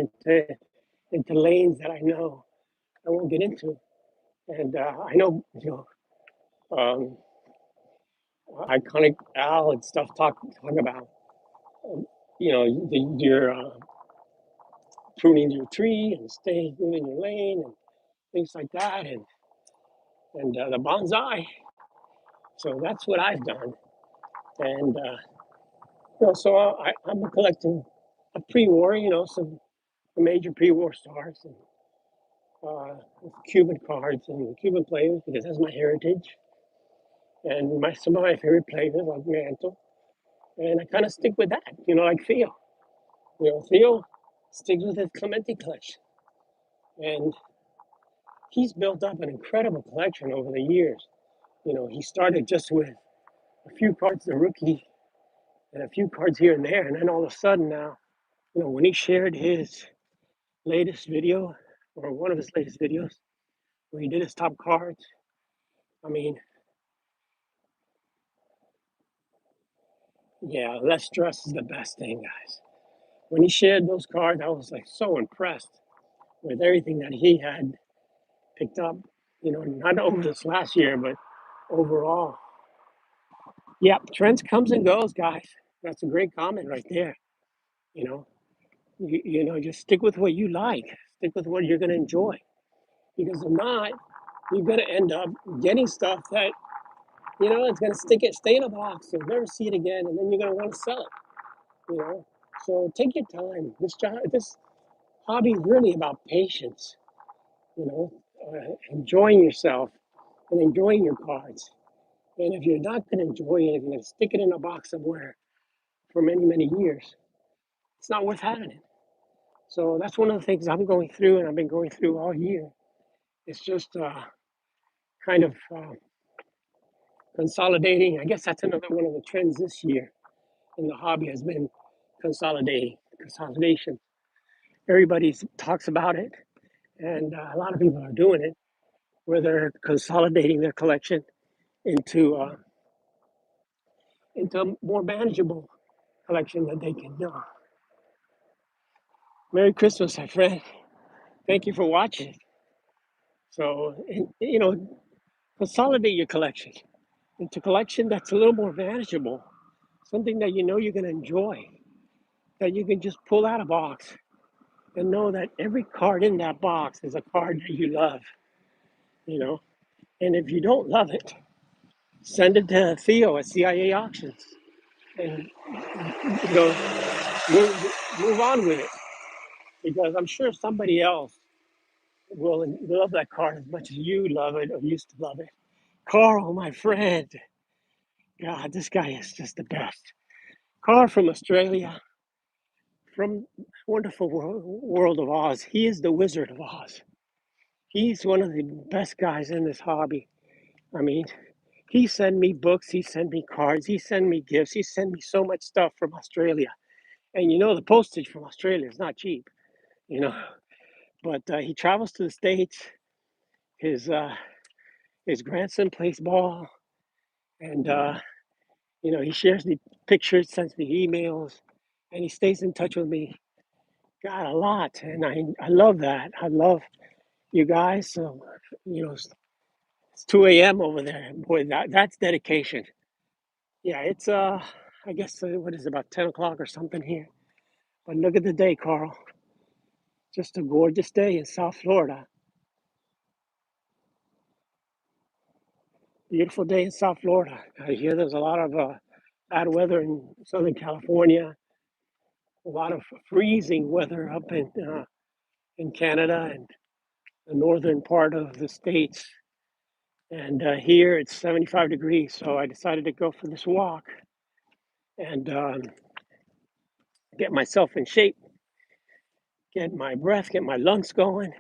into lanes that I know I won't get into. And I know, um, iconic Al and stuff talk about, um, your pruning your tree and staying in your lane and things like that, and the bonsai. So that's what I've done, and so I'm collecting a pre-war, some major pre-war stars and Cuban cards and Cuban players because that's my heritage, and some of my favorite players like Mantle, and I kind of stick with that, like Theo. Theo sticks with his Clemente collection, and he's built up an incredible collection over the years. He started just with a few cards, the rookie, and a few cards here and there, and then all of a sudden now, when he shared his latest video, or one of his latest videos, where he did his top cards, I mean, yeah, less stress is the best thing, guys. When he shared those cards, I was like so impressed with everything that he had picked up, not over this last year, but overall. Yeah, trends comes and goes, guys. That's a great comment right there. You know, just stick with what you like, stick with what you're going to enjoy. Because if not, you're going to end up getting stuff that, it's going to stay in a box. You'll never see it again, and then you're going to want to sell it, you know. So take your time. This hobby is really about patience, enjoying yourself and enjoying your cards. And if you're not going to enjoy it, if you're going to stick it in a box somewhere for many, many years, it's not worth having it. So that's one of the things I'm going through, and I've been going through all year. It's just kind of consolidating. I guess that's another one of the trends this year in the hobby has been consolidation. Everybody talks about it, and a lot of people are doing it, where they're consolidating their collection into a more manageable collection that they can do. Merry Christmas, my friend. Thank you for watching. So, consolidate your collection into a collection that's a little more manageable, something that you're going to enjoy, that you can just pull out a box and know that every card in that box is a card that you love, you know. And if you don't love it, send it to Theo at CIA Auctions and, you know, move on with it because I'm sure somebody else will love that card as much as you love it or used to love it. Carl, my friend, God, this guy is just the best. Carl from Australia, from wonderful world of Oz. He is the Wizard of Oz. He's one of the best guys in this hobby. I mean, he sent me books, he sent me cards, he sent me gifts, he sent me so much stuff from Australia. And the postage from Australia is not cheap, you know. But he travels to the States. His his grandson plays ball, and he shares the pictures, sends me emails, and he stays in touch with me. God, a lot, and I love that. I love you guys. So it's 2 a.m. over there. Boy, that's dedication. Yeah, it's I guess what is it, about 10 o'clock or something here. But look at the day, Carl. Just a gorgeous day in South Florida. Beautiful day in South Florida. I hear there's a lot of bad weather in Southern California. A lot of freezing weather up in Canada and the northern part of the states. And here it's 75 degrees. So I decided to go for this walk and get myself in shape, get my breath, get my lungs going,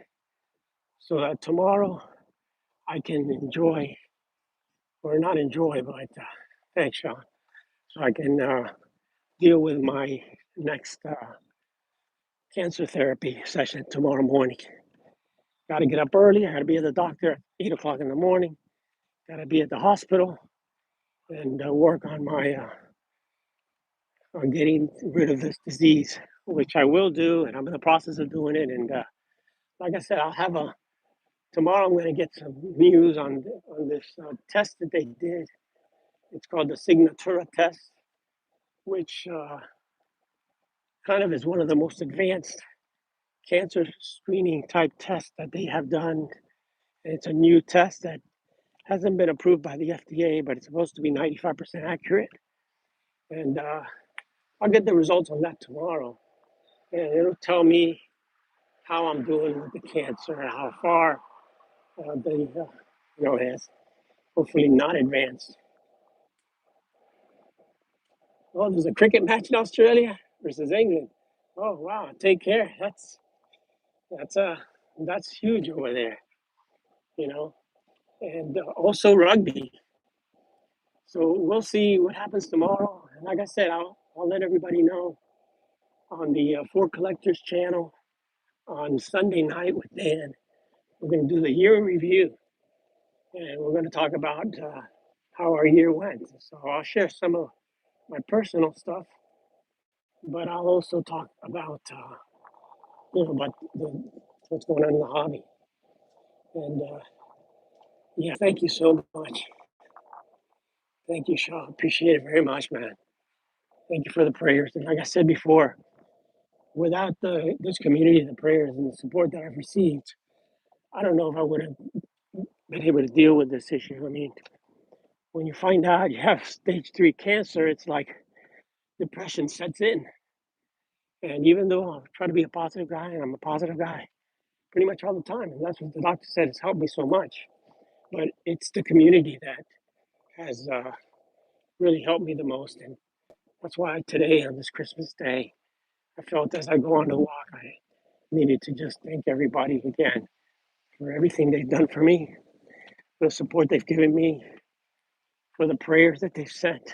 so that tomorrow I can enjoy, or not enjoy, but thanks, Sean. So I can deal with my next cancer therapy session tomorrow morning. Got to get up early. I got to be at the doctor at 8 o'clock in the morning. Got to be at the hospital and work on my on getting rid of this disease. which I will do, and I'm in the process of doing it. And like I said, I'll have a tomorrow. I'm going to get some news on this test that they did. It's called the Signatura test, which kind of is one of the most advanced cancer screening type tests that they have done. And it's a new test that hasn't been approved by the FDA, but it's supposed to be 95% accurate. And I'll get the results on that tomorrow, and it'll tell me how I'm doing with the cancer and how far it has hopefully not advanced. Oh, there's a cricket match in Australia versus England. Oh wow, take care. That's uh that's huge over there, you know, and also rugby. So we'll see what happens tomorrow. And like I said, I'll let everybody know on the Four Collectors channel on Sunday night with Dan. We're going to do the year in review, and we're going to talk about how our year went. So I'll share some of my personal stuff, but I'll also talk about about what's going on in the hobby. And yeah, thank you so much. Thank you, Shaw. Appreciate it very much, man. Thank you for the prayers. And like I said before, without this community, the prayers and the support that I've received, I don't know if I would have been able to deal with this issue. I mean, when you find out you have stage 3 cancer, it's like depression sets in. And even though I try to be a positive guy, and I'm a positive guy pretty much all the time, and that's what the doctor said has helped me so much. But it's the community that has really helped me the most. And that's why today, on this Christmas Day, I felt as I go on the walk, I needed to just thank everybody again for everything they've done for me, for the support they've given me, for the prayers that they've sent,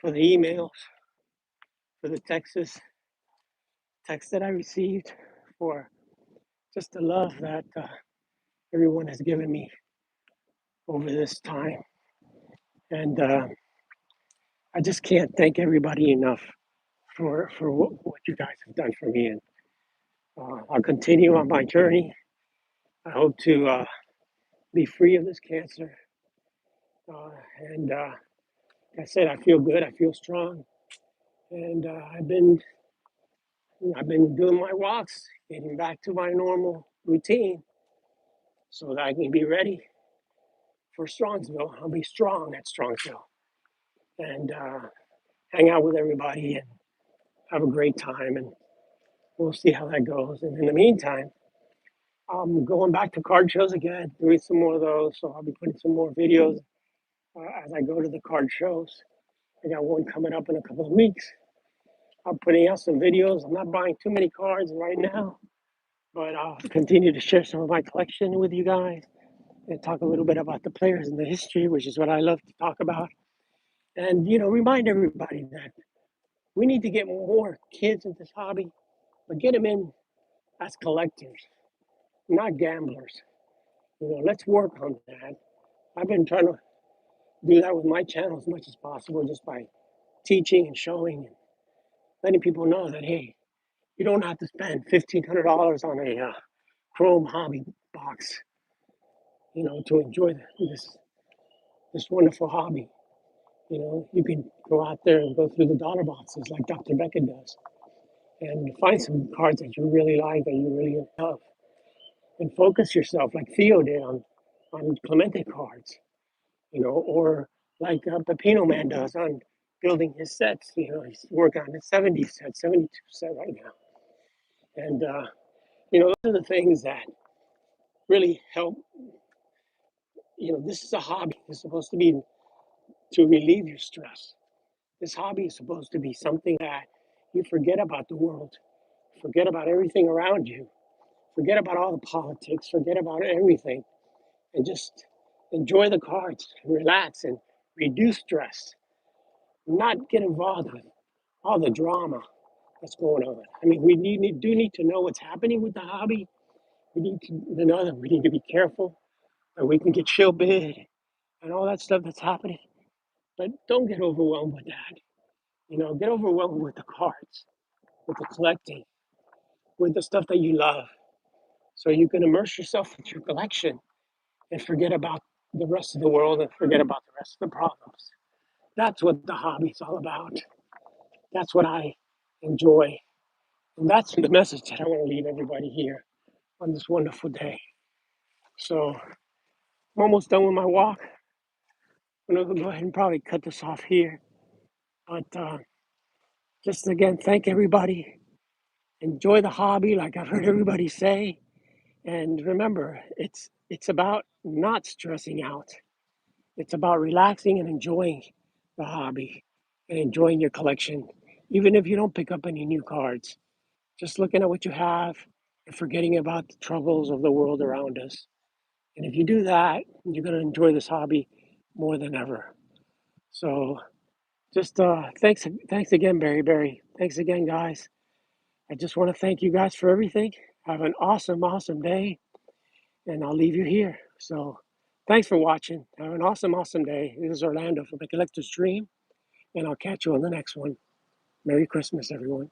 for the emails, for the texts that I received, for just the love that everyone has given me over this time. And I just can't thank everybody enough for what you guys have done for me. And I'll continue on my journey. I hope to be free of this cancer. And like I said, I feel good. I feel strong. And I've been doing my walks, getting back to my normal routine, so that I can be ready for Strongsville. I'll be strong at Strongsville, and hang out with everybody and have a great time. And we'll see how that goes. And in the meantime, I'm going back to card shows again, doing some more of those. So I'll be putting some more videos as I go to the card shows. I got one coming up in a couple of weeks. I'm putting out some videos. I'm not buying too many cards right now, but I'll continue to share some of my collection with you guys and talk a little bit about the players and the history, which is what I love to talk about. And, remind everybody that we need to get more kids in this hobby, but get them in as collectors, not gamblers. Let's work on that. I've been trying to do that with my channel as much as possible, just by teaching and showing and letting people know that, hey, you don't have to spend $1,500 on a Chrome hobby box, to enjoy this wonderful hobby. You can go out there and go through the dollar boxes like Dr. Beckett does and find some cards that you really like, that you really love, and focus yourself like Theo did on Clemente cards, or like Pepino Man does on building his sets. He's working on his 70 set, 72 set right now. And, those are the things that really help. This is a hobby. It's supposed to be to relieve your stress. This hobby is supposed to be something that you forget about the world, forget about everything around you, forget about all the politics, forget about everything, and just enjoy the cards, relax, and reduce stress. Not get involved with all the drama that's going on. I mean, we do need to know what's happening with the hobby. We need to know that we need to be careful, that we can get shill bid and all that stuff that's happening. But don't get overwhelmed with that. Get overwhelmed with the cards. with the collecting, with the stuff that you love. So you can immerse yourself with your collection and forget about the rest of the world and forget about the rest of the problems. That's what the hobby's all about. That's what I enjoy. And that's the message that I want to leave everybody here on this wonderful day. So I'm almost done with my walk. I'm going to go ahead and probably cut this off here. But just again, thank everybody. Enjoy the hobby, like I've heard everybody say. And remember, it's about not stressing out. It's about relaxing and enjoying the hobby and enjoying your collection, even if you don't pick up any new cards. Just looking at what you have and forgetting about the troubles of the world around us. And if you do that, you're going to enjoy this hobby more than ever. So just thanks again, Barry. Thanks again, guys. I just want to thank you guys for everything. Have an awesome day, and I'll leave you here. So thanks for watching. Have an awesome day. This is Orlando from the Collector's Dream, and I'll catch you on the next one. Merry Christmas, everyone.